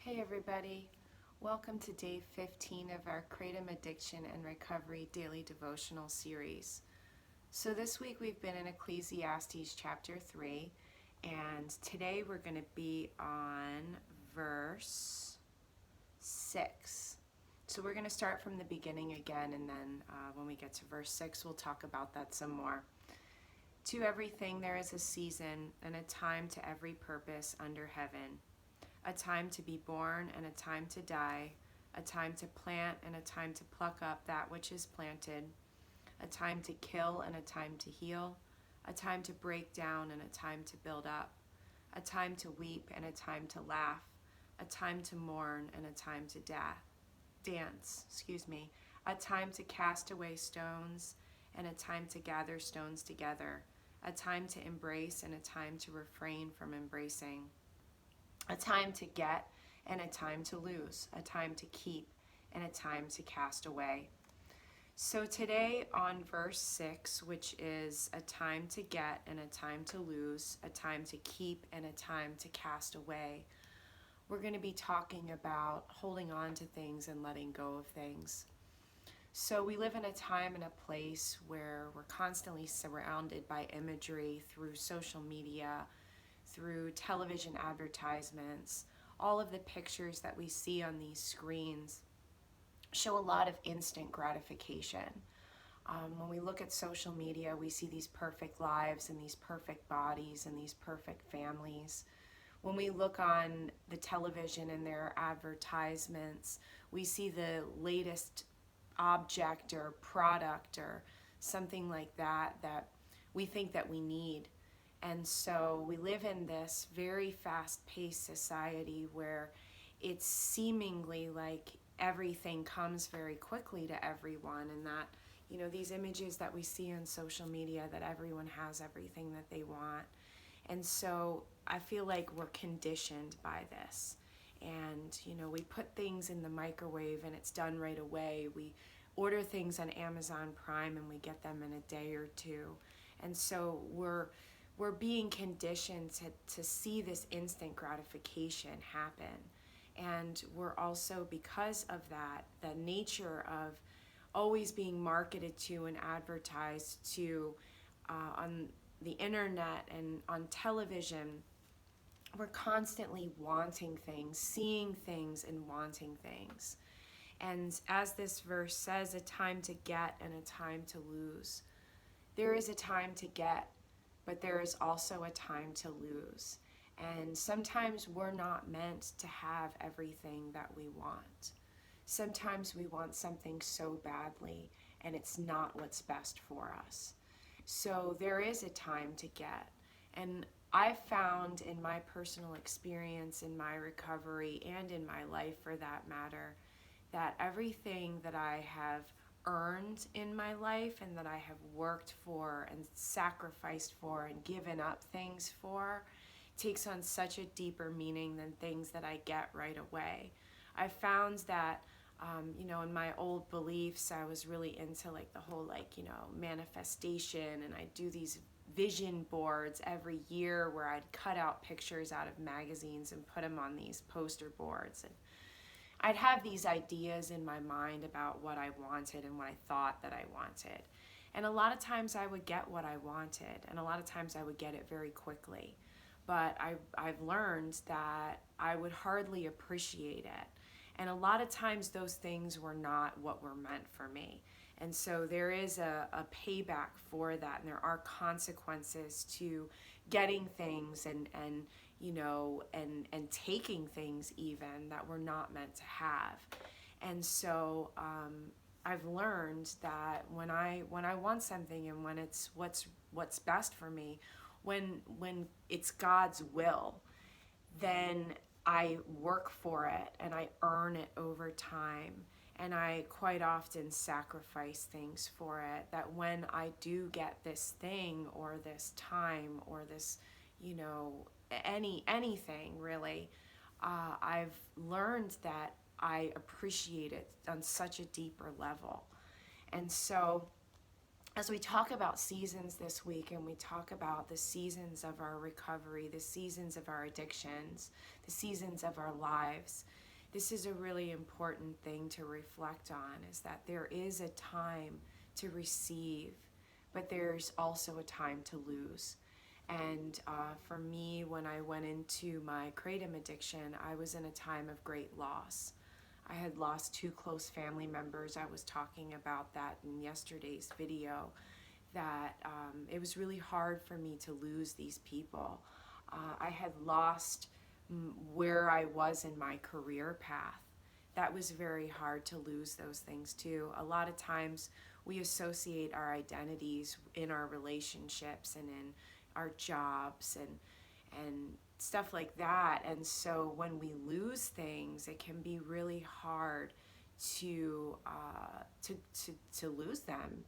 Hey everybody, welcome to day 15 of our Kratom Addiction and Recovery Daily Devotional series. So this week we've been in Ecclesiastes chapter 3, and today we're going to be on verse 6. So we're going to start from the beginning again, and then when we get to verse 6 we'll talk about that some more. To everything there is a season and a time to every purpose under heaven. A time to be born and a time to die, a time to plant and a time to pluck up that which is planted, a time to kill and a time to heal, a time to break down and a time to build up, a time to weep and a time to laugh, a time to mourn and a time to dance, a time to cast away stones and a time to gather stones together, a time to embrace and a time to refrain from embracing, a time to get and a time to lose, a time to keep and a time to cast away. So today on verse 6, which is a time to get and a time to lose, a time to keep and a time to cast away, we're going to be talking about holding on to things and letting go of things. So we live in a time and a place where we're constantly surrounded by imagery through social media, through television advertisements. All of the pictures that we see on these screens show a lot of instant gratification. When we look at social media, we see these perfect lives and these perfect bodies and these perfect families. When we look on the television and their advertisements, we see the latest object or product or something like that that we think that we need. And so we live in this very fast-paced society where it's seemingly like everything comes very quickly to everyone, and that, these images that we see on social media, that everyone has everything that they want. And so I feel like we're conditioned by this. And, we put things in the microwave and it's done right away. We order things on Amazon Prime and we get them in a day or two. And so we're being conditioned to see this instant gratification happen. And we're also, because of that, the nature of always being marketed to and advertised to on the internet and on television, we're constantly wanting things, seeing things and wanting things. And as this verse says, a time to get and a time to lose. There is a time to get, but there is also a time to lose. And sometimes we're not meant to have everything that we want. Sometimes we want something so badly and it's not what's best for us. So there is a time to get. And I've found in my personal experience, in my recovery, and in my life for that matter, that everything that I have earned in my life and that I have worked for and sacrificed for and given up things for takes on such a deeper meaning than things that I get right away. I found that in my old beliefs, I was really into like the whole manifestation, and I do these vision boards every year where I'd cut out pictures out of magazines and put them on these poster boards, and I'd have these ideas in my mind about what I wanted and what I thought that I wanted. And a lot of times I would get what I wanted, and a lot of times I would get it very quickly. But I've learned that I would hardly appreciate it. And a lot of times those things were not what were meant for me. And so there is a payback for that, and there are consequences to getting things and taking things even that we're not meant to have. And so I've learned that when I want something and when it's what's best for me, when it's God's will, then I work for it and I earn it over time. And I quite often sacrifice things for it, that when I do get this thing or this time or this, anything really, I've learned that I appreciate it on such a deeper level. And so as we talk about seasons this week, and we talk about the seasons of our recovery, the seasons of our addictions, the seasons of our lives, this is a really important thing to reflect on, is that there is a time to receive, but there's also a time to lose. And for me, when I went into my kratom addiction, I was in a time of great loss. I had lost 2 close family members. I was talking about that in yesterday's video, that it was really hard for me to lose these people. I had lost where I was in my career path. That was very hard to lose those things too. A lot of times we associate our identities in our relationships and in our jobs and stuff like that. And so when we lose things, it can be really hard to lose them,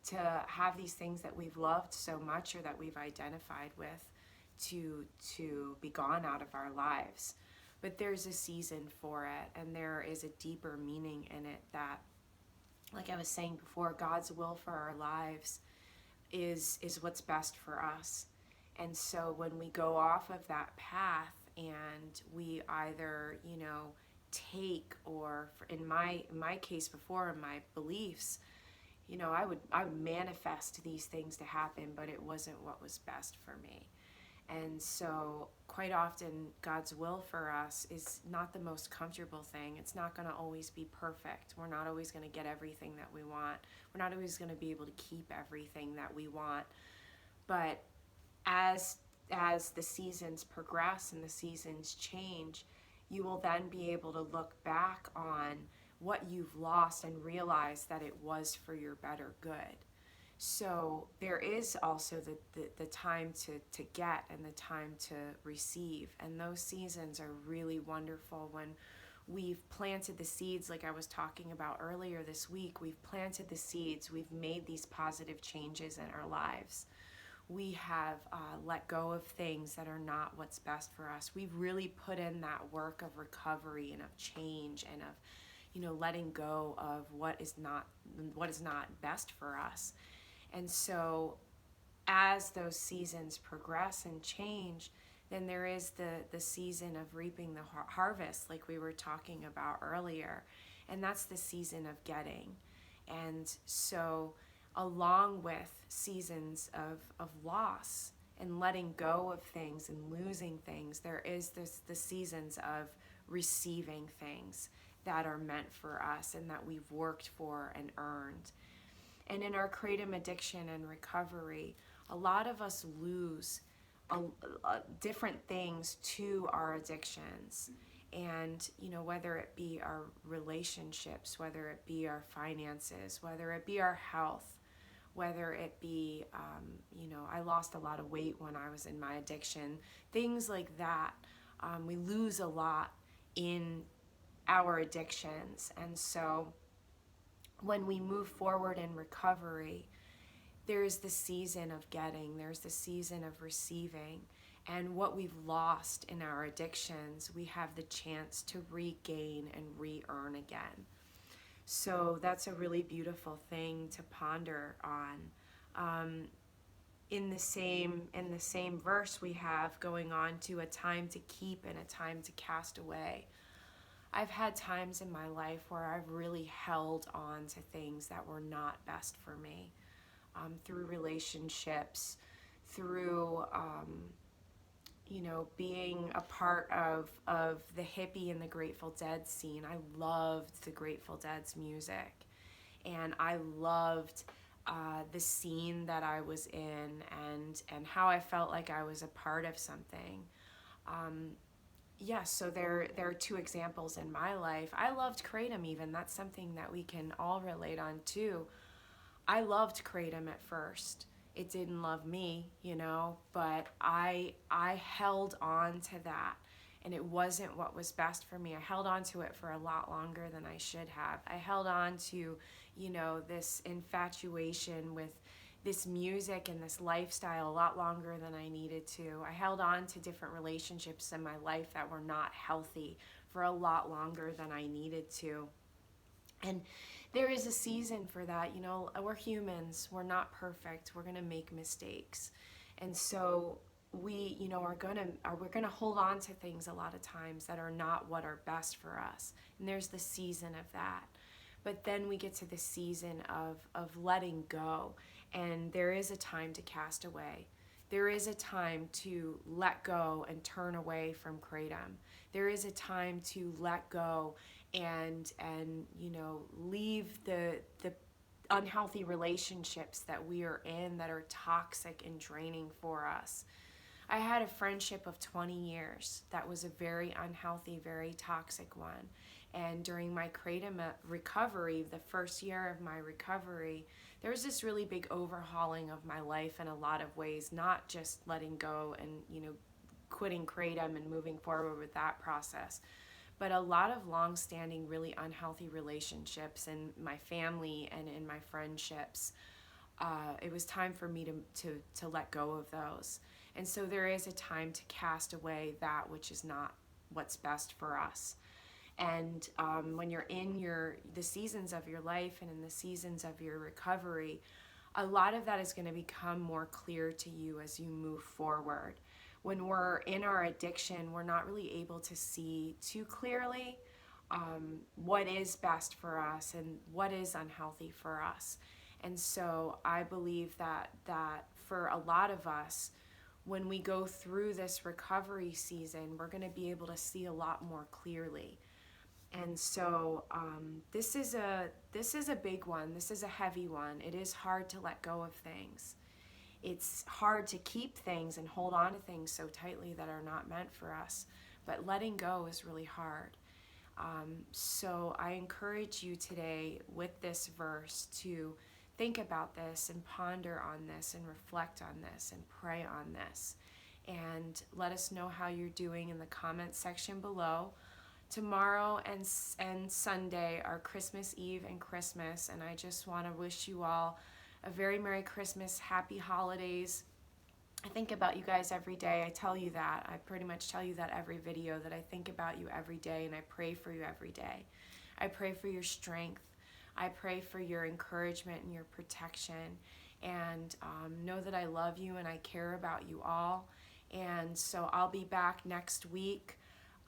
to have these things that we've loved so much or that we've identified with to be gone out of our lives. But there's a season for it, and there is a deeper meaning in it that, like I was saying before, God's will for our lives is what's best for us. And so when we go off of that path and we either, take, or in my case before, in my beliefs, I would manifest these things to happen, but it wasn't what was best for me. And so quite often God's will for us is not the most comfortable thing. It's not going to always be perfect. We're not always going to get everything that we want. We're not always going to be able to keep everything that we want. But as the seasons progress and the seasons change, you will then be able to look back on what you've lost and realize that it was for your better good. So there is also the time to get and the time to receive. And those seasons are really wonderful when we've planted the seeds, like I was talking about earlier this week. We've planted the seeds. We've made these positive changes in our lives. We have let go of things that are not what's best for us. We've really put in that work of recovery and of change and of, letting go of what is not best for us. And so as those seasons progress and change, then there is the season of reaping the harvest, like we were talking about earlier. And that's the season of getting. And so along with seasons of loss and letting go of things and losing things, there is the seasons of receiving things that are meant for us and that we've worked for and earned. And in our kratom addiction and recovery, a lot of us lose different things to our addictions. And, whether it be our relationships, whether it be our finances, whether it be our health, whether it be, I lost a lot of weight when I was in my addiction, things like that. We lose a lot in our addictions. And so when we move forward in recovery, there's the season of getting, there's the season of receiving, and what we've lost in our addictions, we have the chance to regain and re-earn again. So that's a really beautiful thing to ponder on. In the same verse, we have going on to a time to keep and a time to cast away. I've had times in my life where I've really held on to things that were not best for me, through relationships, through, being a part of the hippie and the Grateful Dead scene. I loved the Grateful Dead's music, and I loved the scene that I was in and how I felt like I was a part of something. Yes, so there are 2 examples in my life. I loved kratom even. That's something that we can all relate on too. I loved kratom at first. It didn't love me, but I held on to that, and it wasn't what was best for me. I held on to it for a lot longer than I should have. I held on to, this infatuation with this music and this lifestyle a lot longer than I needed to. I held on to different relationships in my life that were not healthy for a lot longer than I needed to. And there is a season for that. You know, we're humans, we're not perfect, we're going to make mistakes. And so we, you know, we're going to hold on to things a lot of times that are not what are best for us. And there's the season of that. But then we get to the season of letting go, and there is a time to cast away. There is a time to let go and turn away from kratom. There is a time to let go and you know, leave the unhealthy relationships that we are in that are toxic and draining for us. I had a friendship of 20 years that was a very unhealthy, very toxic one. And during my kratom recovery, the first year of my recovery, there was this really big overhauling of my life in a lot of ways, not just letting go and, you know, quitting kratom and moving forward with that process, but a lot of long-standing, really unhealthy relationships in my family and in my friendships. It was time for me to let go of those. And so there is a time to cast away that which is not what's best for us. And when you're in the seasons of your life and in the seasons of your recovery, a lot of that is going to become more clear to you as you move forward. When we're in our addiction, we're not really able to see too clearly what is best for us and what is unhealthy for us. And so I believe that for a lot of us, when we go through this recovery season, we're going to be able to see a lot more clearly. And so this is a big one. This is a heavy one. It is hard to let go of things. It's hard to keep things and hold on to things so tightly that are not meant for us. But letting go is really hard. So I encourage you today with this verse to think about this and ponder on this and reflect on this and pray on this. And let us know how you're doing in the comments section below. Tomorrow and Sunday are Christmas Eve and Christmas, and I just want to wish you all a very Merry Christmas, Happy Holidays. I think about you guys every day. I tell you that. I pretty much tell you that every video, that I think about you every day and I pray for you every day. I pray for your strength. I pray for your encouragement and your protection. And know that I love you and I care about you all. And so I'll be back next week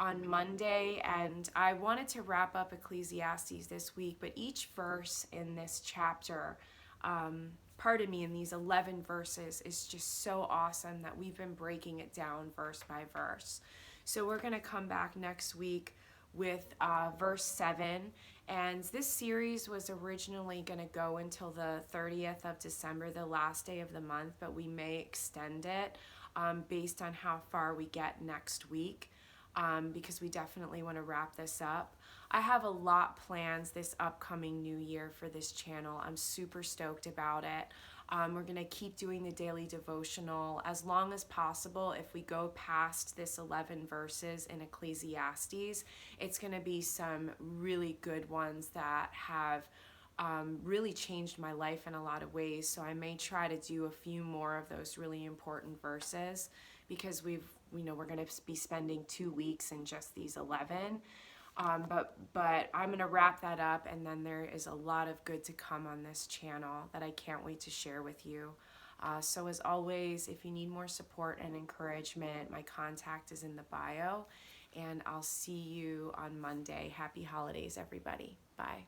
on Monday, and I wanted to wrap up Ecclesiastes this week, but each verse in this chapter, in these 11 verses, is just so awesome that we've been breaking it down verse by verse. So we're going to come back next week with verse 7, and this series was originally going to go until the 30th of December, the last day of the month, but we may extend it based on how far we get next week. Because we definitely want to wrap this up. I have a lot plans this upcoming new year for this channel. I'm super stoked about it. We're going to keep doing the daily devotional as long as possible. If we go past this 11 verses in Ecclesiastes, it's going to be some really good ones that have really changed my life in a lot of ways. So I may try to do a few more of those really important verses, because we're going to be spending 2 weeks in just these 11. But I'm going to wrap that up, and then there is a lot of good to come on this channel that I can't wait to share with you. So as always, if you need more support and encouragement, my contact is in the bio, and I'll see you on Monday. Happy holidays, everybody. Bye.